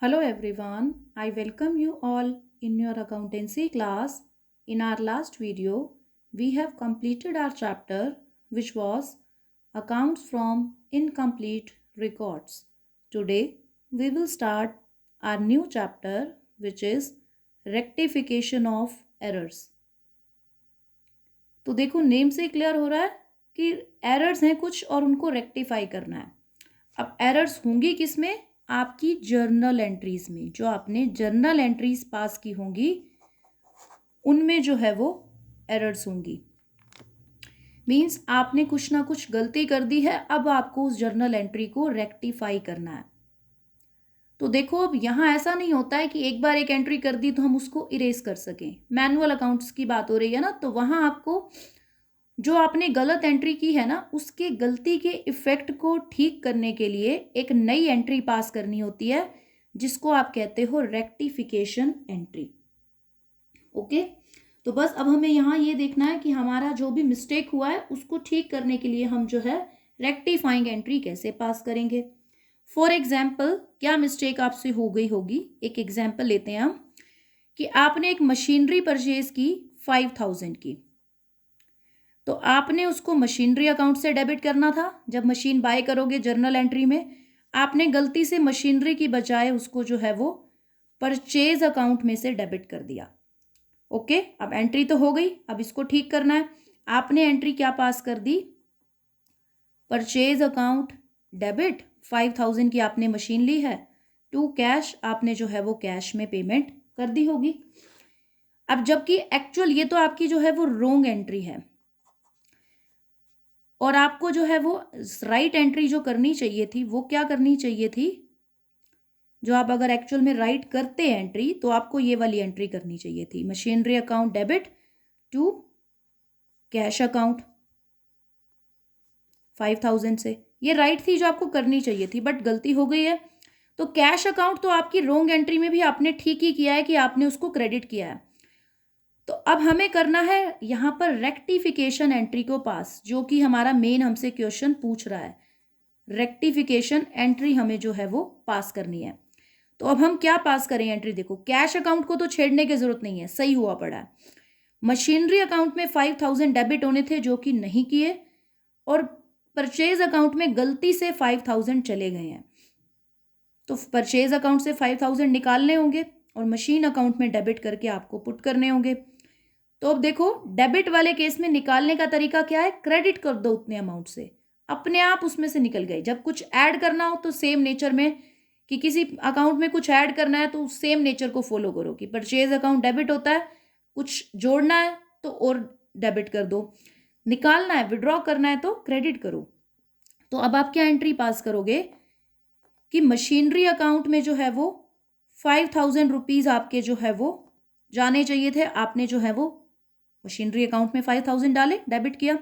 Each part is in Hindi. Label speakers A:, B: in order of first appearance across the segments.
A: Hello everyone, I welcome you all in your accountancy class. In our last video, we have completed our chapter which was accounts from incomplete records. Today, we will start our new chapter which is rectification of errors. तो देखो नेम से क्लियर हो रहा है कि एरर्स हैं कुछ और उनको रेक्टिफाई करना है। अब एरर्स होंगी किस में? आपकी जर्नल एंट्रीज में। जो आपने जर्नल एंट्रीज पास की होंगी उनमें जो है वो एरर्स होंगी। मीन्स आपने कुछ ना कुछ गलती कर दी है, अब आपको उस जर्नल एंट्री को रेक्टिफाई करना है। तो देखो अब यहाँ ऐसा नहीं होता है कि एक बार एक एंट्री कर दी तो हम उसको इरेज कर सकें। मैनुअल अकाउंट्स की बात हो रही है ना, तो वहाँ आपको जो आपने गलत एंट्री की है ना उसके गलती के इफेक्ट को ठीक करने के लिए एक नई एंट्री पास करनी होती है जिसको आप कहते हो रेक्टिफिकेशन एंट्री। ओके, तो बस अब हमें यहाँ ये देखना है कि हमारा जो भी मिस्टेक हुआ है उसको ठीक करने के लिए हम जो है रेक्टिफाइंग एंट्री कैसे पास करेंगे। फॉर एग्जाम्पल, क्या मिस्टेक आपसे हो गई होगी, एक एग्जाम्पल लेते हैं हम कि आपने एक मशीनरी परचेज की 5000 की, तो आपने उसको मशीनरी अकाउंट से डेबिट करना था। जब मशीन बाय करोगे जर्नल एंट्री में आपने गलती से मशीनरी की बजाय उसको जो है वो परचेज अकाउंट में से डेबिट कर दिया। ओके, अब एंट्री तो हो गई, अब इसको ठीक करना है। आपने एंट्री क्या पास कर दी? परचेज अकाउंट डेबिट 5000 की आपने मशीन ली है, टू कैश आपने जो है वो कैश में पेमेंट कर दी होगी। अब जबकि एक्चुअल ये तो आपकी जो है वो रोंग एंट्री है और आपको जो है वो राइट एंट्री जो करनी चाहिए थी वो क्या करनी चाहिए थी? जो आप अगर एक्चुअल में राइट करते हैं एंट्री तो आपको ये वाली एंट्री करनी चाहिए थी, machinery account debit to cash account 5000 से। ये राइट थी जो आपको करनी चाहिए थी, बट गलती हो गई है। तो कैश अकाउंट तो आपकी रोंग एंट्री में भी आपने ठीक ही किया है कि आपने उसको क्रेडिट किया है। तो अब हमें करना है यहाँ पर रेक्टिफिकेशन एंट्री को पास, जो कि हमारा मेन हमसे क्वेश्चन पूछ रहा है। रेक्टिफिकेशन एंट्री हमें जो है वो पास करनी है। तो अब हम क्या पास करें एंट्री? देखो, कैश अकाउंट को तो छेड़ने की जरूरत नहीं है, सही हुआ पड़ा है। मशीनरी अकाउंट में 5000 डेबिट होने थे जो कि नहीं किए, और परचेज अकाउंट में गलती से 5000 चले गए हैं। तो परचेज अकाउंट से 5000 निकालने होंगे और मशीन अकाउंट में डेबिट करके आपको पुट करने होंगे। तो अब देखो, डेबिट वाले केस में निकालने का तरीका क्या है? क्रेडिट कर दो उतने अमाउंट से, अपने आप उसमें से निकल गए। जब कुछ ऐड करना हो तो सेम नेचर में, कि किसी अकाउंट में कुछ ऐड करना है तो सेम नेचर को फॉलो करो कि परचेज अकाउंट डेबिट होता है, कुछ जोड़ना है तो और डेबिट कर दो, निकालना है विड्रॉ करना है तो क्रेडिट करो। तो अब आप क्या एंट्री पास करोगे कि मशीनरी अकाउंट में जो है वो 5000 रुपीज आपके जो है वो जाने चाहिए थे, आपने जो है वो मशीनरी अकाउंट में 5000 डाले, डेबिट किया।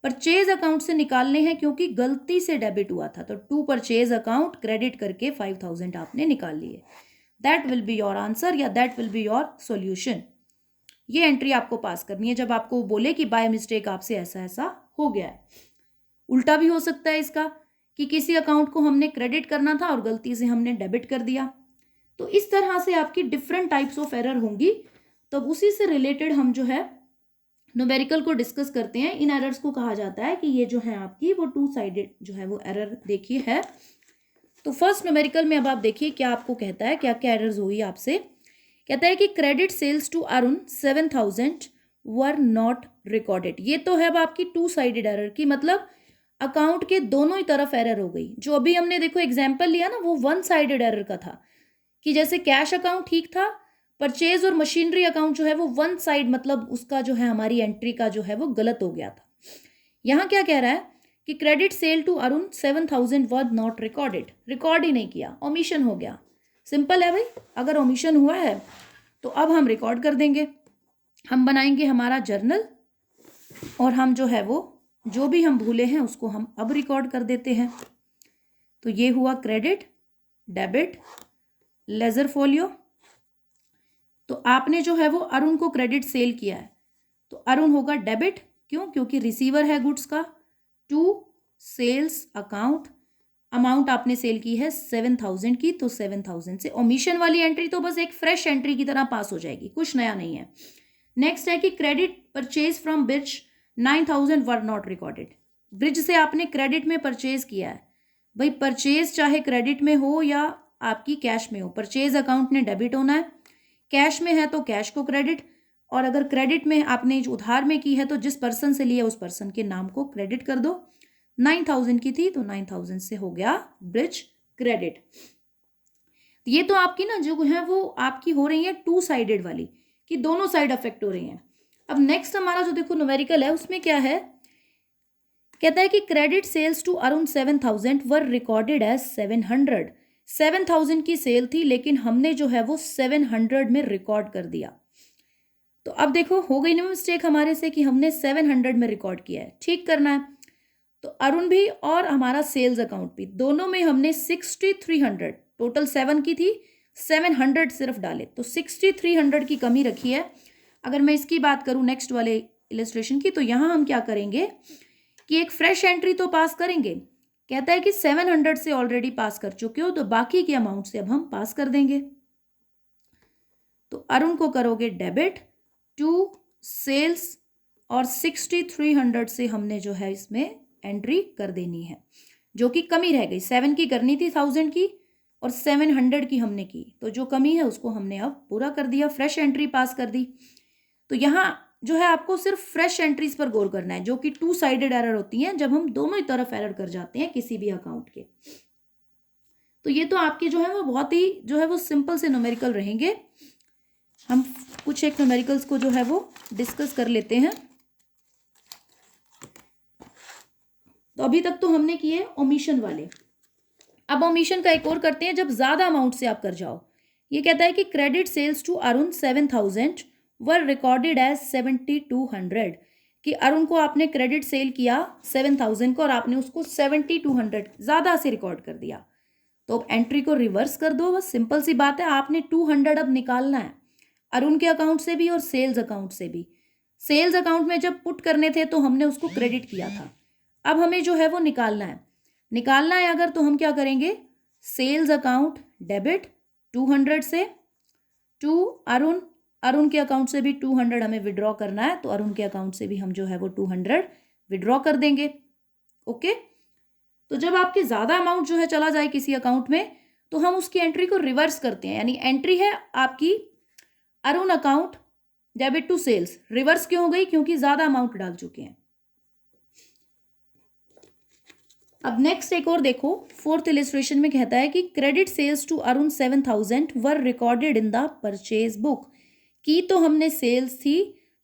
A: परचेज अकाउंट से निकालने हैं क्योंकि गलती से डेबिट हुआ था, तो टू परचेज अकाउंट क्रेडिट करके 5000 आपने निकाल लिए। That will be your answer या that will be your solution. ये एंट्री आपको पास करनी है जब आपको बोले कि बाय मिस्टेक आपसे ऐसा ऐसा हो गया है। उल्टा भी हो सकता है इसका, कि किसी अकाउंट को हमने क्रेडिट करना था और गलती से हमने डेबिट कर दिया। तो इस तरह से आपकी डिफरेंट टाइप्स ऑफ एरर होंगी। तब उसी से रिलेटेड हम जो है न्यूमेरिकल को डिस्कस करते हैं। इन एरर्स को कहा जाता है कि ये जो है आपकी वो टू साइडेड जो है वो एरर देखिए है। तो फर्स्ट न्यूमेरिकल में अब आप देखिए क्या आपको कहता है, क्या क्या एरर्स हुई आपसे। कहता है कि credit sales to Arun 7000 were not recorded. ये तो है अब आपकी टू साइडेड एरर की, मतलब अकाउंट के दोनों ही तरफ एरर हो गई। जो अभी हमने देखो एग्जाम्पल लिया ना वो वन साइडेड एरर का था, कि जैसे कैश अकाउंट ठीक था, परचेज और मशीनरी अकाउंट जो है वो वन साइड, मतलब उसका जो है हमारी एंट्री का जो है वो गलत हो गया था। यहाँ क्या कह रहा है कि credit sale to Arun 7000 worth not recorded, record ही नहीं किया, ओमिशन हो गया। सिंपल है भाई, अगर ओमिशन हुआ है तो अब हम रिकॉर्ड कर देंगे। हम बनाएंगे हमारा जर्नल और हम जो है वो जो भी हम भूले हैं उसको हम अब रिकॉर्ड कर देते हैं। तो ये हुआ क्रेडिट, डेबिट, लेजर फोलियो। तो आपने जो है वो अरुण को क्रेडिट सेल किया है, तो अरुण होगा डेबिट। क्यों? क्योंकि रिसीवर है गुड्स का। टू सेल्स अकाउंट अमाउंट आपने सेल की है 7,000 की, तो 7,000 से ओमिशन वाली एंट्री तो बस एक फ्रेश एंट्री की तरह पास हो जाएगी, कुछ नया नहीं है। नेक्स्ट है कि credit purchase from bridge 9,000 were not recorded. Bridge से आपने क्रेडिट में परचेज किया है। भाई परचेज चाहे क्रेडिट में हो या आपकी कैश में हो, परचेज अकाउंट ने डेबिट होना है। कैश में है तो कैश को क्रेडिट, और अगर क्रेडिट में आपने उधार में की है तो जिस पर्सन से लिया उस पर्सन के नाम को क्रेडिट कर दो। 9,000 की थी तो 9,000 से हो गया ब्रिज क्रेडिट। ये तो आपकी ना जो है वो आपकी हो रही है टू साइडेड वाली, कि दोनों साइड अफेक्ट हो रही हैं। अब नेक्स्ट हमारा जो देखो न्यूमेरिकल है उसमें क्या है, कहता है कि credit sales to around 7,000 were recorded as 700। 7,000 की सेल थी लेकिन हमने जो है वो 700 में रिकॉर्ड कर दिया। तो अब देखो हो गई ना मिस्टेक हमारे से कि हमने 700 में रिकॉर्ड किया है, ठीक करना है। तो अरुण भी और हमारा सेल्स अकाउंट भी, दोनों में हमने 6,300, टोटल 7 की थी, 700 सिर्फ डाले, तो 6,300 की कमी रखी है। अगर मैं इसकी बात करूं नेक्स्ट वाले इलस्ट्रेशन की, तो यहाँ हम क्या करेंगे कि एक फ्रेश एंट्री तो पास करेंगे। कहता है कि 700 से ऑलरेडी पास कर चुके हो तो बाकी के अमाउंट से अब हम पास कर देंगे। तो अरुण को करोगे डेबिट टू सेल्स, और 6,300 से हमने जो है इसमें एंट्री कर देनी है, जो कि कमी रह गई। 7 की करनी थी 1,000 की और 700 की हमने की, तो जो कमी है उसको हमने अब पूरा कर दिया, फ्रेश एंट्री पास कर दी। तो यहाँ जो है आपको सिर्फ फ्रेश एंट्रीज पर गौर करना है, जो कि टू साइडेड एरर होती हैं, जब हम दोनों ही तरफ एरर कर जाते हैं किसी भी अकाउंट के। तो ये तो आपके जो है वो बहुत ही जो है वो सिंपल से न्यूमेरिकल रहेंगे। हम कुछ एक न्यूमेरिकल्स को जो है वो डिस्कस कर लेते हैं। तो अभी तक तो हमने किए ओमिशन वाले, अब ओमिशन का एक और करते हैं जब ज्यादा अमाउंट से आप कर जाओ। ये कहता है कि credit sales to Arun 7,000 were recorded as 7,200, कि अरुण को आपने क्रेडिट सेल किया 7,000 को और आपने उसको 7,200 ज्यादा से रिकॉर्ड कर दिया। तो अब एंट्री को रिवर्स कर दो, बस सिंपल सी बात है। आपने 200 अब निकालना है अरुण के अकाउंट से भी और सेल्स अकाउंट से भी। सेल्स अकाउंट में जब पुट करने थे तो हमने उसको क्रेडिट किया था, अब हमें जो है वो निकालना है अगर, तो हम क्या करेंगे, सेल्स अकाउंट डेबिट 200 से टू अरुण के अकाउंट से भी 200 हमें विड्रॉ करना है, तो अरुण के अकाउंट से भी हम जो है वो 200 विड्रॉ कर देंगे। ओके, तो जब आपके ज़्यादा अमाउंट जो है चला जाए किसी अकाउंट में तो हम उसकी एंट्री को रिवर्स करते हैं, यानी एंट्री है आपकी Arun account debit to sales, reverse क्यों हो गई, क्योंकि ज़्यादा अमाउंट डाल चुके हैं। अब नेक्स्ट एक और देखो, फोर्थ इलिस्ट्रेशन में कहता है कि credit sales to Arun 7,000 were recorded in the purchase book, की तो हमने सेल्स थी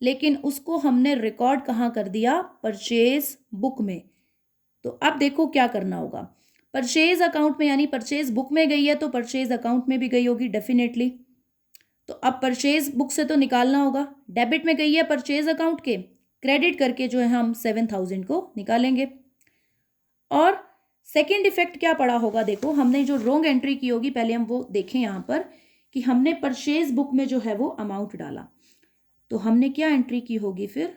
A: लेकिन उसको हमने रिकॉर्ड कहाँ कर दिया, परचेज बुक में। तो अब देखो क्या करना होगा, परचेज अकाउंट में यानी परचेज बुक में गई है तो परचेज अकाउंट में भी गई होगी डेफिनेटली। तो अब परचेज बुक से तो निकालना होगा, डेबिट में गई है परचेज अकाउंट के, क्रेडिट करके जो है हम 7,000 को निकालेंगे। और सेकेंड इफेक्ट क्या पड़ा होगा, देखो हमने जो रोंग एंट्री की होगी पहले हम वो देखें यहाँ पर, कि हमने परचेज बुक में जो है वो अमाउंट डाला, तो हमने क्या एंट्री की होगी फिर,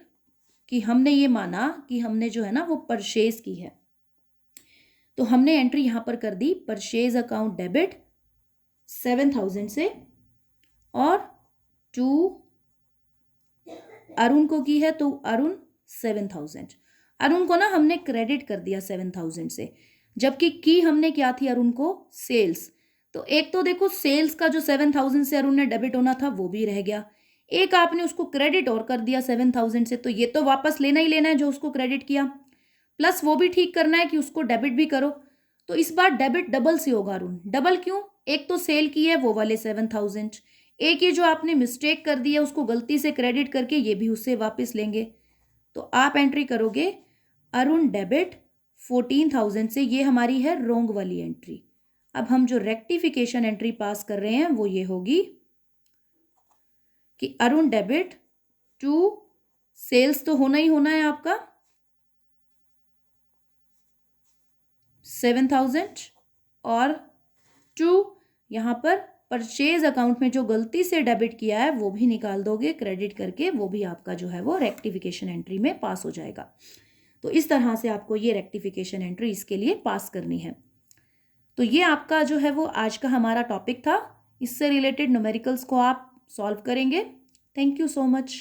A: कि हमने ये माना कि हमने जो है ना वो परचेज की है, तो हमने एंट्री यहाँ पर कर दी परचेज अकाउंट डेबिट 7,000 से, और टू अरुण को की है तो अरुण 7,000, अरुण को ना हमने क्रेडिट कर दिया 7,000 से, जबकि की हमने क्या थी अरुण को, सेल्स। तो एक तो देखो सेल्स का जो 7,000 से अरुण ने डेबिट होना था वो भी रह गया, एक आपने उसको क्रेडिट और कर दिया 7,000 से, तो ये तो वापस लेना ही लेना है जो उसको क्रेडिट किया, प्लस वो भी ठीक करना है कि उसको डेबिट भी करो। तो इस बार डेबिट डबल से होगा अरुण, डबल क्यों, एक तो सेल की है वो वाले 7,000, एक ये जो आपने मिस्टेक कर दी है उसको गलती से क्रेडिट करके ये भी उससे वापस लेंगे। तो आप एंट्री करोगे अरुण डेबिट 14,000 से, ये हमारी है रोंग वाली एंट्री। अब हम जो रेक्टिफिकेशन एंट्री पास कर रहे हैं वो ये होगी कि अरुण डेबिट टू सेल्स तो होना ही होना है आपका 7,000, और टू यहाँ पर परचेज अकाउंट में जो गलती से डेबिट किया है वो भी निकाल दोगे क्रेडिट करके, वो भी आपका जो है वो रेक्टिफिकेशन एंट्री में पास हो जाएगा। तो इस तरह से आपको ये रेक्टिफिकेशन एंट्री इसके लिए पास करनी है। तो ये आपका जो है वो आज का हमारा टॉपिक था। इससे रिलेटेड न्यूमेरिकल्स को आप सॉल्व करेंगे। Thank you so much.